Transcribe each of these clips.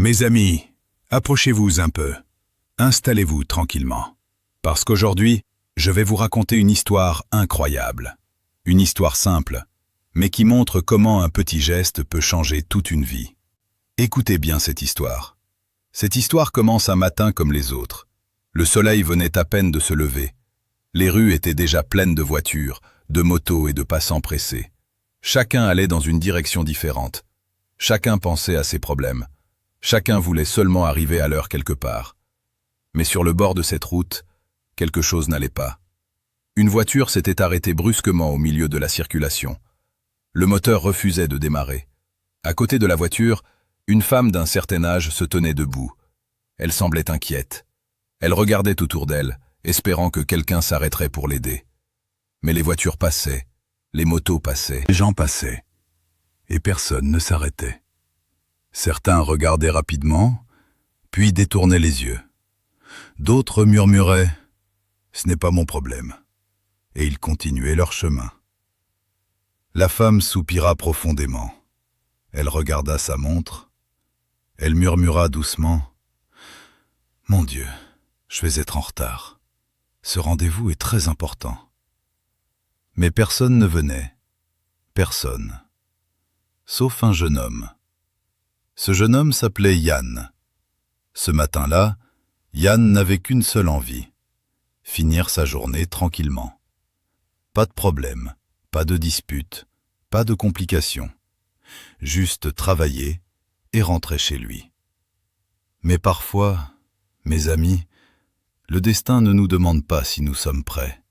Mes amis, approchez-vous un peu. Installez-vous tranquillement. Parce qu'aujourd'hui, je vais vous raconter une histoire incroyable. Une histoire simple, mais qui montre comment un petit geste peut changer toute une vie. Écoutez bien cette histoire. Cette histoire commence un matin comme les autres. Le soleil venait à peine de se lever. Les rues étaient déjà pleines de voitures, de motos et de passants pressés. Chacun allait dans une direction différente. Chacun pensait à ses problèmes. Chacun voulait seulement arriver à l'heure quelque part. Mais sur le bord de cette route, quelque chose n'allait pas. Une voiture s'était arrêtée brusquement au milieu de la circulation. Le moteur refusait de démarrer. À côté de la voiture, une femme d'un certain âge se tenait debout. Elle semblait inquiète. Elle regardait autour d'elle, espérant que quelqu'un s'arrêterait pour l'aider. Mais les voitures passaient, les motos passaient. Les gens passaient, et personne ne s'arrêtait. Certains regardaient rapidement, puis détournaient les yeux. D'autres murmuraient « Ce n'est pas mon problème », et ils continuaient leur chemin. La femme soupira profondément. Elle regarda sa montre. Elle murmura doucement « Mon Dieu, je vais être en retard. Ce rendez-vous est très important. » Mais personne ne venait. Personne. Sauf un jeune homme. Ce jeune homme s'appelait Yann. Ce matin-là, Yann n'avait qu'une seule envie. Finir sa journée tranquillement. Pas de problème, pas de dispute, pas de complications. Juste travailler et rentrer chez lui. Mais parfois, mes amis, le destin ne nous demande pas si nous sommes prêts.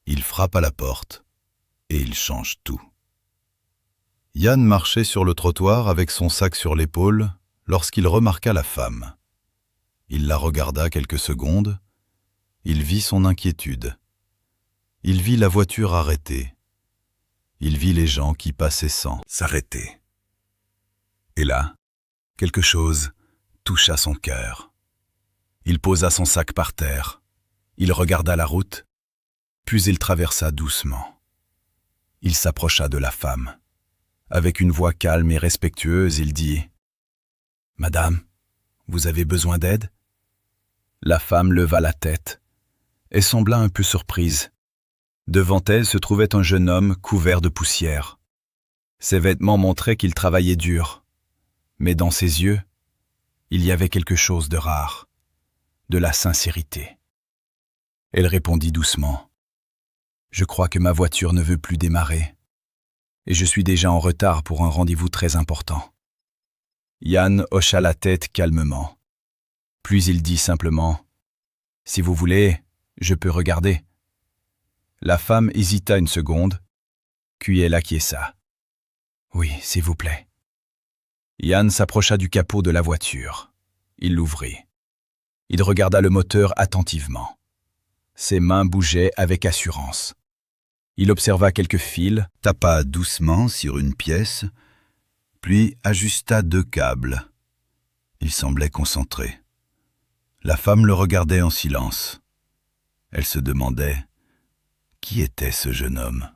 Il frappe à la porte et il change tout. Yann marchait sur le trottoir avec son sac sur l'épaule lorsqu'il remarqua la femme. Il la regarda quelques secondes. Il vit son inquiétude. Il vit la voiture arrêtée. Il vit les gens qui passaient sans s'arrêter. Et là, quelque chose toucha son cœur. Il posa son sac par terre. Il regarda la route, puis il traversa doucement. Il s'approcha de la femme. Avec une voix calme et respectueuse, il dit « Madame, vous avez besoin d'aide ?» La femme leva la tête et sembla un peu surprise. Devant elle se trouvait un jeune homme couvert de poussière. Ses vêtements montraient qu'il travaillait dur, mais dans ses yeux, il y avait quelque chose de rare, de la sincérité. Elle répondit doucement « Je crois que ma voiture ne veut plus démarrer, et je suis déjà en retard pour un rendez-vous très important. » Yann hocha la tête calmement. Puis il dit simplement « Si vous voulez, je peux regarder. » La femme hésita une seconde, puis elle acquiesça. « Oui, s'il vous plaît. » Yann s'approcha du capot de la voiture. Il l'ouvrit. Il regarda le moteur attentivement. Ses mains bougeaient avec assurance. Il observa quelques fils, tapa doucement sur une pièce, puis ajusta 2 câbles. Il semblait concentré. La femme le regardait en silence. Elle se demandait qui était ce jeune homme.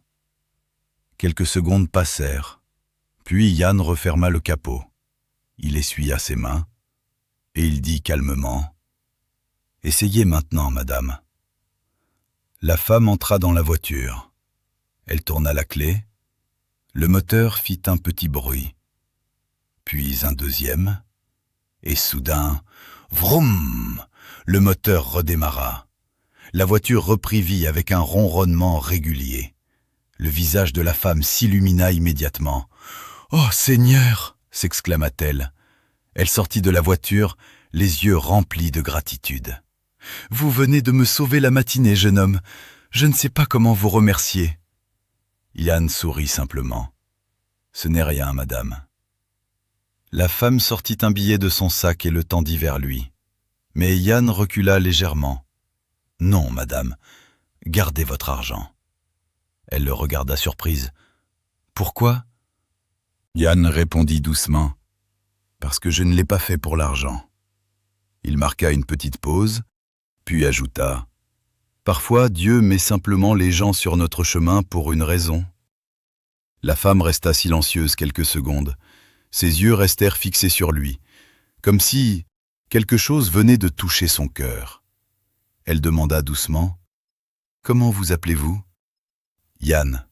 Quelques secondes passèrent, puis Yann referma le capot. Il essuya ses mains et il dit calmement « Essayez maintenant, madame. » La femme entra dans la voiture. Elle tourna la clé. Le moteur fit un petit bruit, puis un deuxième, et soudain, vroom, le moteur redémarra. La voiture reprit vie avec un ronronnement régulier. Le visage de la femme s'illumina immédiatement. « Oh Seigneur !» s'exclama-t-elle. Elle sortit de la voiture, les yeux remplis de gratitude. « Vous venez de me sauver la matinée, jeune homme. Je ne sais pas comment vous remercier. » Yann sourit simplement. « Ce n'est rien, madame. » La femme sortit un billet de son sac et le tendit vers lui. Mais Yann recula légèrement. « Non, madame, gardez votre argent. » Elle le regarda surprise. « Pourquoi ?» Yann répondit doucement. « Parce que je ne l'ai pas fait pour l'argent. » Il marqua une petite pause, puis ajouta « Parfois, Dieu met simplement les gens sur notre chemin pour une raison. » La femme resta silencieuse quelques secondes. Ses yeux restèrent fixés sur lui. comme si quelque chose venait de toucher son cœur. Elle demanda doucement « Comment vous appelez-vous » ?»« Yann. »«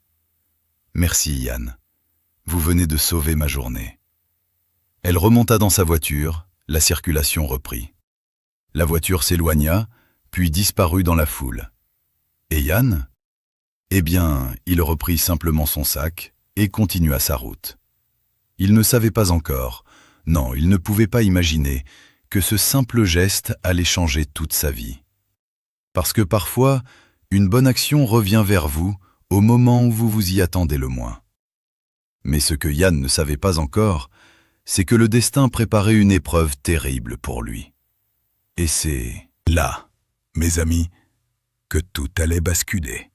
Merci Yann. Vous venez de sauver ma journée. » Elle remonta dans sa voiture, la circulation reprit. La voiture s'éloigna, puis disparut dans la foule. Et Yann ? Eh bien, il reprit simplement son sac et continua sa route. Il ne savait pas encore, non, il ne pouvait pas imaginer que ce simple geste allait changer toute sa vie. Parce que parfois, une bonne action revient vers vous au moment où vous vous y attendez le moins. Mais ce que Yann ne savait pas encore, c'est que le destin préparait une épreuve terrible pour lui. Et c'est là, mes amis, que tout allait basculer.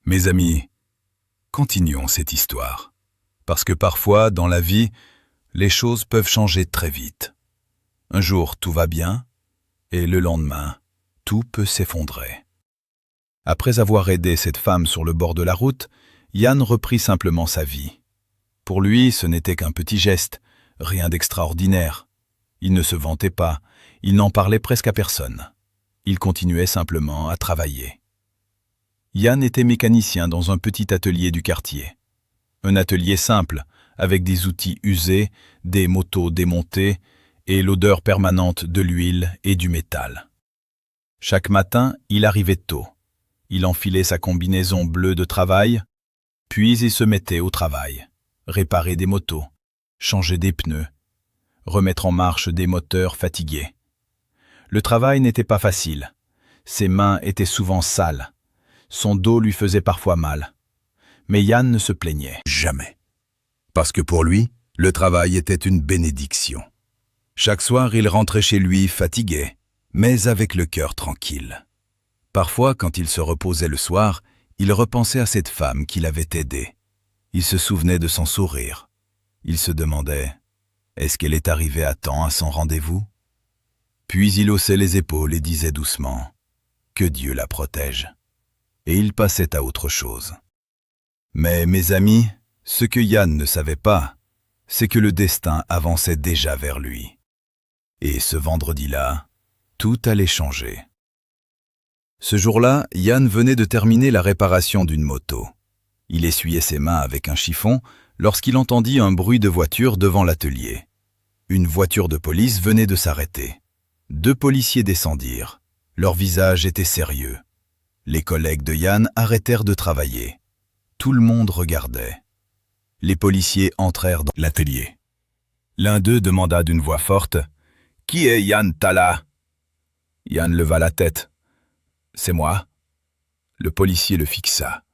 Mes amis, continuons cette histoire, parce que parfois, dans la vie, les choses peuvent changer très vite. Un jour, tout va bien, et le lendemain, tout peut s'effondrer. Après avoir aidé cette femme sur le bord de la route, Yann reprit simplement sa vie. Pour lui, ce n'était qu'un petit geste, rien d'extraordinaire. Il ne se vantait pas, il n'en parlait presque à personne. Il continuait simplement à travailler. Yann était mécanicien dans un petit atelier du quartier. Un atelier simple, avec des outils usés, des motos démontées et l'odeur permanente de l'huile et du métal. Chaque matin, il arrivait tôt. Il enfilait sa combinaison bleue de travail, puis il se mettait au travail. Réparer des motos, changer des pneus, remettre en marche des moteurs fatigués. Le travail n'était pas facile. Ses mains étaient souvent sales. Son dos lui faisait parfois mal. Mais Yann ne se plaignait jamais. Parce que pour lui, le travail était une bénédiction. Chaque soir, il rentrait chez lui fatigué, mais avec le cœur tranquille. Parfois, quand il se reposait le soir, il repensait à cette femme qui l'avait aidé. Il se souvenait de son sourire. Il se demandait « Est-ce qu'elle est arrivée à temps à son rendez-vous » Puis il haussait les épaules et disait doucement « Que Dieu la protège » et il passait à autre chose. Mais mes amis, ce que Yann ne savait pas, c'est que le destin avançait déjà vers lui. Et ce vendredi-là, tout allait changer. Ce jour-là, Yann venait de terminer la réparation d'une moto. Il essuyait ses mains avec un chiffon lorsqu'il entendit un bruit de voiture devant l'atelier. Une voiture de police venait de s'arrêter. 2 policiers descendirent. Leur visage était sérieux. Les collègues de Yann arrêtèrent de travailler. Tout le monde regardait. Les policiers entrèrent dans l'atelier. L'un d'eux demanda d'une voix forte « Qui est Yann Talla ?» Yann leva la tête. « C'est moi. » Le policier le fixa.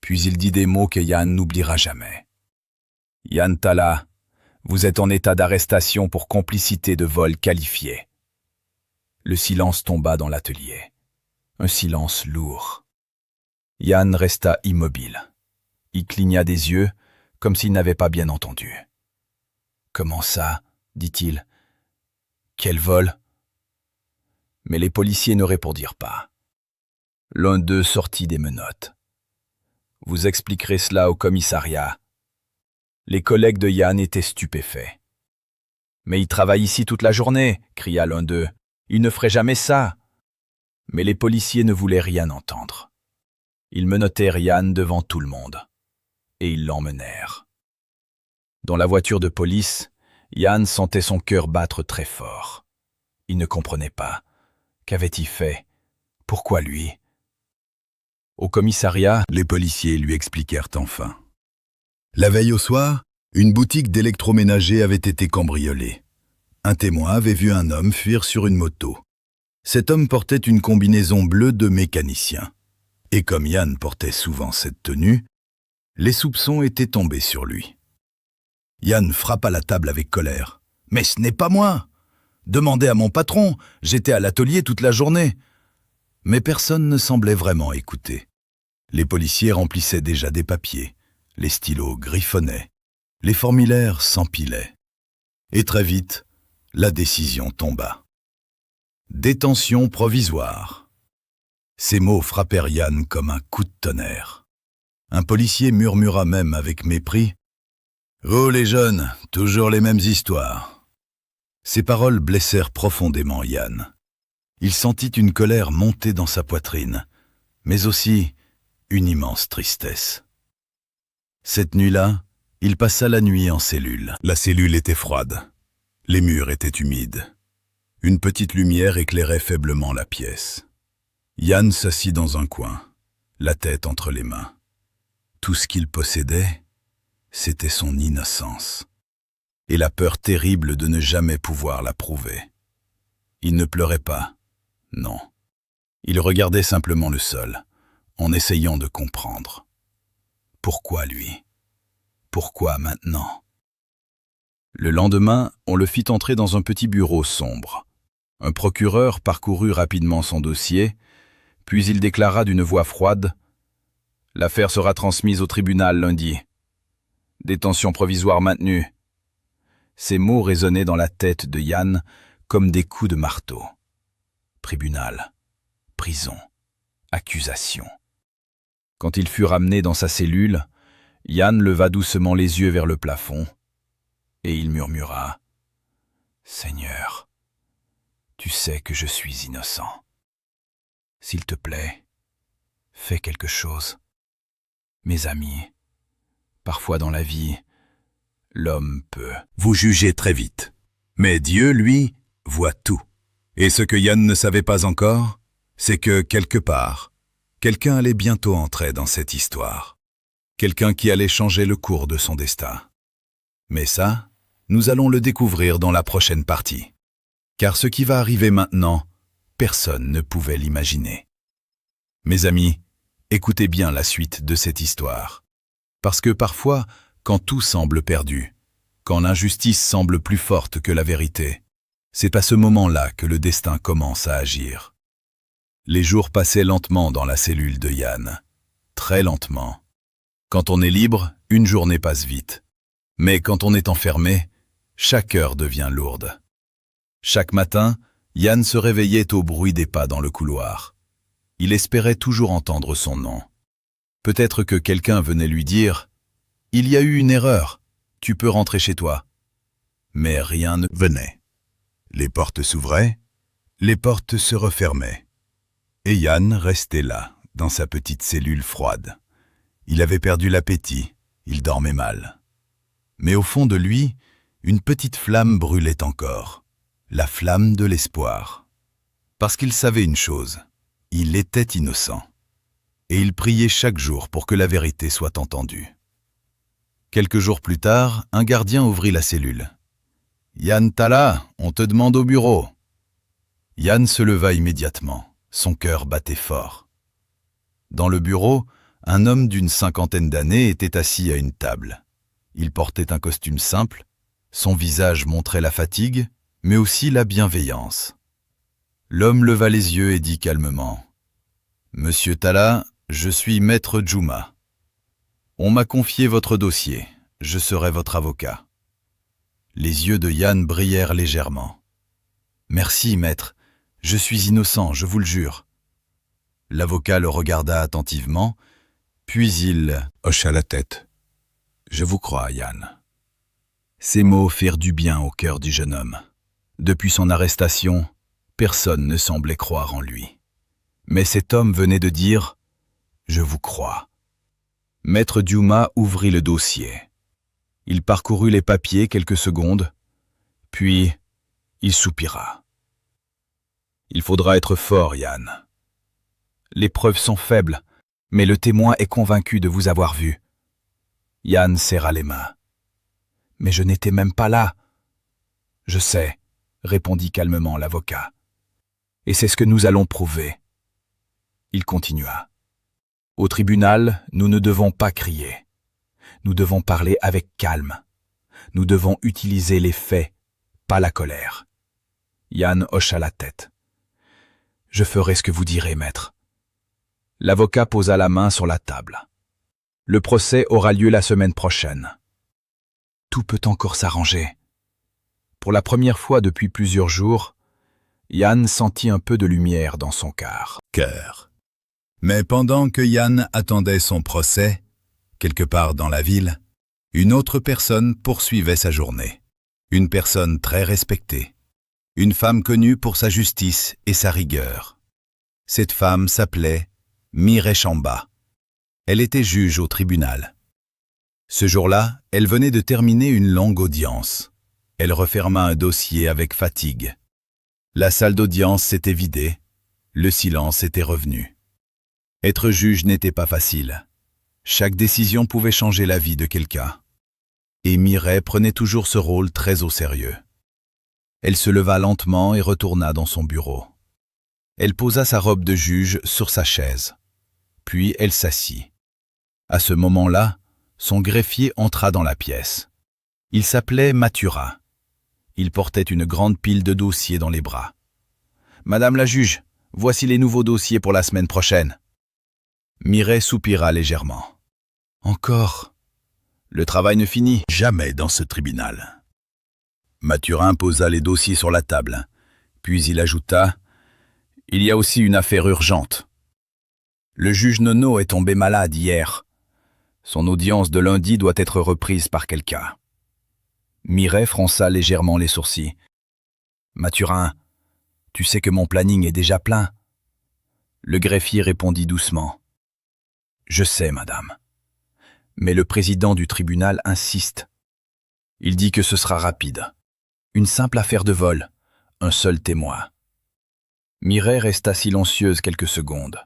Puis il dit des mots que Yann n'oubliera jamais. « Yann Talla, vous êtes en état d'arrestation pour complicité de vol qualifié. » Le silence tomba dans l'atelier. Un silence lourd. Yann resta immobile. Il cligna des yeux, comme s'il n'avait pas bien entendu. « Comment ça ?» dit-il. « Quel vol ?» Mais les policiers ne répondirent pas. L'un d'eux sortit des menottes. « Vous expliquerez cela au commissariat. » Les collègues de Yann étaient stupéfaits. « Mais il travaille ici toute la journée !» cria l'un d'eux. « Il ne ferait jamais ça !» Mais les policiers ne voulaient rien entendre. Ils menottèrent Yann devant tout le monde. Et ils l'emmenèrent. Dans la voiture de police, Yann sentait son cœur battre très fort. Il ne comprenait pas. Qu'avait-il fait? Pourquoi lui? Au commissariat, les policiers lui expliquèrent enfin. La veille au soir, une boutique d'électroménager avait été cambriolée. Un témoin avait vu un homme fuir sur une moto. Cet homme portait une combinaison bleue de mécanicien. Et comme Yann portait souvent cette tenue, les soupçons étaient tombés sur lui. Yann frappa la table avec colère. « Mais ce n'est pas moi! Demandez à mon patron, j'étais à l'atelier toute la journée. » Mais personne ne semblait vraiment écouter. Les policiers remplissaient déjà des papiers, les stylos griffonnaient, les formulaires s'empilaient. Et très vite, la décision tomba. Détention provisoire. Ces mots frappèrent Yann comme un coup de tonnerre. Un policier murmura même avec mépris « Oh les jeunes, toujours les mêmes histoires. » Ces paroles blessèrent profondément Yann. Il sentit une colère monter dans sa poitrine, mais aussi une immense tristesse. Cette nuit-là, il passa la nuit en cellule. La cellule était froide. Les murs étaient humides. Une petite lumière éclairait faiblement la pièce. Yann s'assit dans un coin, la tête entre les mains. Tout ce qu'il possédait, c'était son innocence, et la peur terrible de ne jamais pouvoir la prouver. Il ne pleurait pas, non. Il regardait simplement le sol, en essayant de comprendre. Pourquoi lui? Pourquoi maintenant? Le lendemain, on le fit entrer dans un petit bureau sombre. Un procureur parcourut rapidement son dossier, puis il déclara d'une voix froide « L'affaire sera transmise au tribunal lundi. Détention provisoire maintenue. » Ces mots résonnaient dans la tête de Yann comme des coups de marteau. Tribunal, prison, accusation. Quand il fut ramené dans sa cellule, Yann leva doucement les yeux vers le plafond et il murmura « Seigneur, tu sais que je suis innocent. S'il te plaît, fais quelque chose. Mes amis, parfois dans la vie, l'homme peut... » Vous jugez très vite. Mais Dieu, lui, voit tout. Et ce que Yann ne savait pas encore, c'est que, quelque part, quelqu'un allait bientôt entrer dans cette histoire. Quelqu'un qui allait changer le cours de son destin. Mais ça, nous allons le découvrir dans la prochaine partie. Car ce qui va arriver maintenant, personne ne pouvait l'imaginer. Mes amis, écoutez bien la suite de cette histoire. Parce que parfois, quand tout semble perdu, quand l'injustice semble plus forte que la vérité, c'est à ce moment-là que le destin commence à agir. Les jours passaient lentement dans la cellule de Yann. Très lentement. Quand on est libre, une journée passe vite. Mais quand on est enfermé, chaque heure devient lourde. Chaque matin, Yann se réveillait au bruit des pas dans le couloir. Il espérait toujours entendre son nom. Peut-être que quelqu'un venait lui dire « Il y a eu une erreur, tu peux rentrer chez toi. » Mais rien ne venait. Les portes s'ouvraient, les portes se refermaient. Et Yann restait là, dans sa petite cellule froide. Il avait perdu l'appétit, il dormait mal. Mais au fond de lui, une petite flamme brûlait encore. La flamme de l'espoir. Parce qu'il savait une chose, il était innocent. Et il priait chaque jour pour que la vérité soit entendue. Quelques jours plus tard, un gardien ouvrit la cellule. « Yann Tala, on te demande au bureau. » Yann se leva immédiatement, son cœur battait fort. Dans le bureau, un homme d'une 50aine d'années était assis à une table. Il portait un costume simple, son visage montrait la fatigue, mais aussi la bienveillance. L'homme leva les yeux et dit calmement « Monsieur Tala, je suis maître Djouma. On m'a confié votre dossier, je serai votre avocat. » Les yeux de Yann brillèrent légèrement. « Merci, maître, je suis innocent, je vous le jure. » L'avocat le regarda attentivement, puis il hocha la tête. « Je vous crois, Yann. » Ces mots firent du bien au cœur du jeune homme. Depuis son arrestation, personne ne semblait croire en lui. Mais cet homme venait de dire « Je vous crois ». Maître Djouma ouvrit le dossier. Il parcourut les papiers quelques secondes, puis il soupira. « Il faudra être fort, Yann. Les preuves sont faibles, mais le témoin est convaincu de vous avoir vu. » Yann serra les mains. « Mais je n'étais même pas là. »« Je sais, » répondit calmement l'avocat. « Et c'est ce que nous allons prouver. » Il continua. « Au tribunal, nous ne devons pas crier. Nous devons parler avec calme. Nous devons utiliser les faits, pas la colère. » Yann hocha la tête. « Je ferai ce que vous direz, maître. » L'avocat posa la main sur la table. « Le procès aura lieu la semaine prochaine. Tout peut encore s'arranger. » Pour la première fois depuis plusieurs jours, Yann sentit un peu de lumière dans son cœur. Mais pendant que Yann attendait son procès, quelque part dans la ville, une autre personne poursuivait sa journée. Une personne très respectée, Une femme connue pour sa justice et sa rigueur. Cette femme s'appelait Mireille Chamba. Elle était juge au tribunal. Ce jour-là, elle venait de terminer une longue audience. Elle referma un dossier avec fatigue. La salle d'audience s'était vidée. Le silence était revenu. Être juge n'était pas facile. Chaque décision pouvait changer la vie de quelqu'un. Et Mireille prenait toujours ce rôle très au sérieux. Elle se leva lentement et retourna dans son bureau. Elle posa sa robe de juge sur sa chaise. Puis elle s'assit. À ce moment-là, son greffier entra dans la pièce. Il s'appelait Mathurin. Il portait une grande pile de dossiers dans les bras. « Madame la juge, voici les nouveaux dossiers pour la semaine prochaine. » Mireille soupira légèrement. « Encore ? Le travail ne finit jamais dans ce tribunal. » Mathurin posa les dossiers sur la table, puis il ajouta « Il y a aussi une affaire urgente. Le juge Nono est tombé malade hier. Son audience de lundi doit être reprise par quelqu'un. » Mireille fronça légèrement les sourcils. « Mathurin, tu sais que mon planning est déjà plein. » Le greffier répondit doucement. « Je sais, madame. Mais le président du tribunal insiste. Il dit que ce sera rapide. Une simple affaire de vol, un seul témoin. » Mireille resta silencieuse quelques secondes.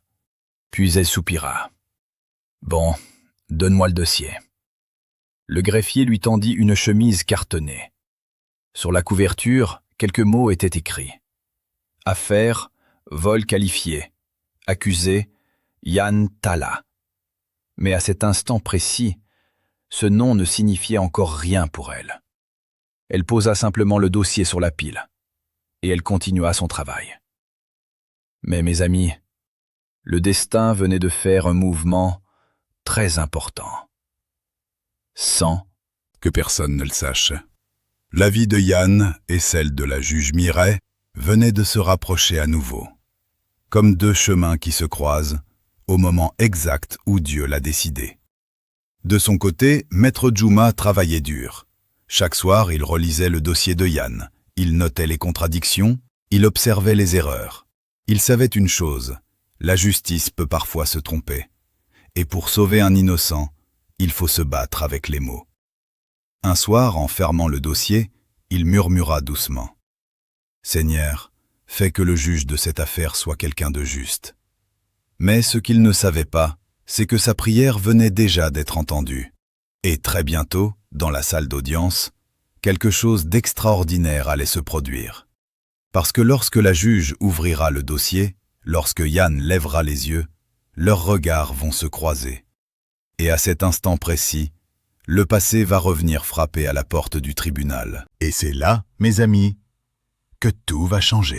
Puis elle soupira. « Bon, donne-moi le dossier. » Le greffier lui tendit une chemise cartonnée. Sur la couverture, quelques mots étaient écrits. Affaire, vol qualifié. Accusé, Yann Talla. Mais à cet instant précis, ce nom ne signifiait encore rien pour elle. Elle posa simplement le dossier sur la pile, et elle continua son travail. Mais mes amis, le destin venait de faire un mouvement très important. Sans que personne ne le sache. La vie de Yann et celle de la juge Mireille venaient de se rapprocher à nouveau, comme deux chemins qui se croisent au moment exact où Dieu l'a décidé. De son côté, Maître Djouma travaillait dur. Chaque soir, il relisait le dossier de Yann, il notait les contradictions, il observait les erreurs. Il savait une chose, la justice peut parfois se tromper. Et pour sauver un innocent, il faut se battre avec les mots. Un soir, en fermant le dossier, il murmura doucement. « Seigneur, fais que le juge de cette affaire soit quelqu'un de juste. » Mais ce qu'il ne savait pas, c'est que sa prière venait déjà d'être entendue. Et très bientôt, dans la salle d'audience, quelque chose d'extraordinaire allait se produire. Parce que lorsque la juge ouvrira le dossier, lorsque Yann lèvera les yeux, leurs regards vont se croiser. Et à cet instant précis, le passé va revenir frapper à la porte du tribunal. Et c'est là, mes amis, que tout va changer.